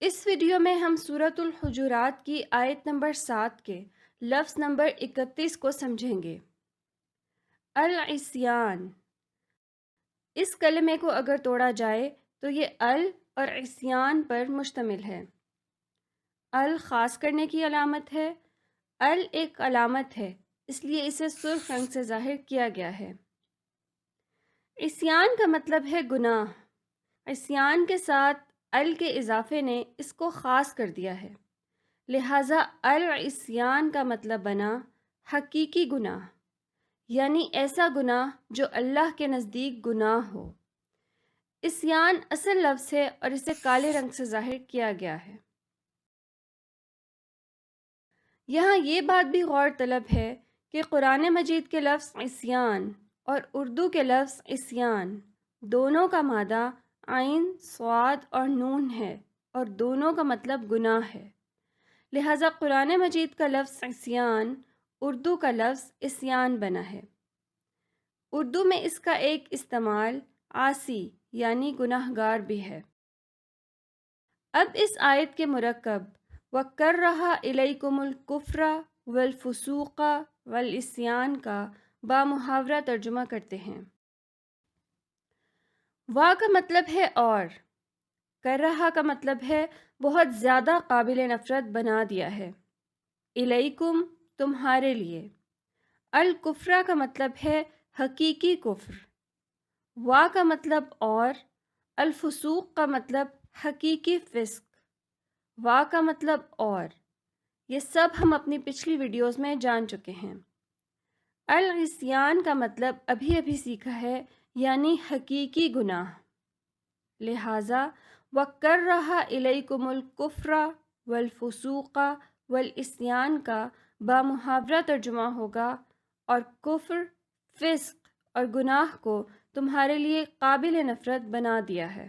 اس video میں ہم سورۃ الحجرات کی آیت نمبر 7 کے لفظ نمبر 31 کو سمجھیں گے۔ العصیان، اس کلمے کو اگر توڑا جائے تو یہ اور عصیان پر مشتمل ہے۔ خاص کرنے کی علامت ہے، ایک علامت ہے، اس لیے اسے سرخ رنگ سے ظاہر کیا گیا ہے۔ عصیان کا مطلب ہے گناہ۔ عصیان کے ساتھ کے اضافے نے اس کو خاص کر دیا ہے، لہٰذا العصیان کا مطلب بنا حقیقی گناہ، یعنی ایسا گناہ جو اللہ کے نزدیک گناہ ہو۔ عصیان اصل لفظ ہے اور اسے کالے رنگ سے ظاہر کیا گیا ہے۔ یہاں یہ بات بھی غور طلب ہے کہ قرآن مجید کے لفظ عصیان اور اردو کے لفظ عصیان دونوں کا مادہ عین، صاد اور نون ہے اور دونوں کا مطلب گناہ ہے، لہٰذا قرآن مجید کا لفظ عصیان اردو کا لفظ عصیان بنا ہے۔ اردو میں اس کا ایک استعمال عاصی یعنی گناہ گار بھی ہے۔ اب اس آیت کے مرکب وَكَرَّهَ إِلَيْكُمُ الْكُفْرَ وَالْفُسُوقَ وَالْعِصْيَانَ کا بامحاورہ ترجمہ کرتے ہیں۔ وا کا مطلب ہے اور، کرہا کا مطلب ہے بہت زیادہ قابل نفرت بنا دیا ہے، الیکم تمہارے لیے۔ الکفرہ کا مطلب ہے حقیقی کفر، وا کا مطلب اور، الفسوق کا مطلب حقیقی فسق، وا کا مطلب اور، یہ سب ہم اپنی پچھلی ویڈیوز میں جان چکے ہیں۔ العصیان کا مطلب ابھی سیکھا ہے، یعنی حقیقی گناہ، لہٰذا وَكَرَّهَ إِلَيْكُمُ الْكُفْرَ وَالْفُسُوقَ وَالْعِصْيَانَ کا بامحاورہ ترجمہ ہوگا اور کفر، فسق اور گناہ کو تمہارے لیے قابل نفرت بنا دیا ہے۔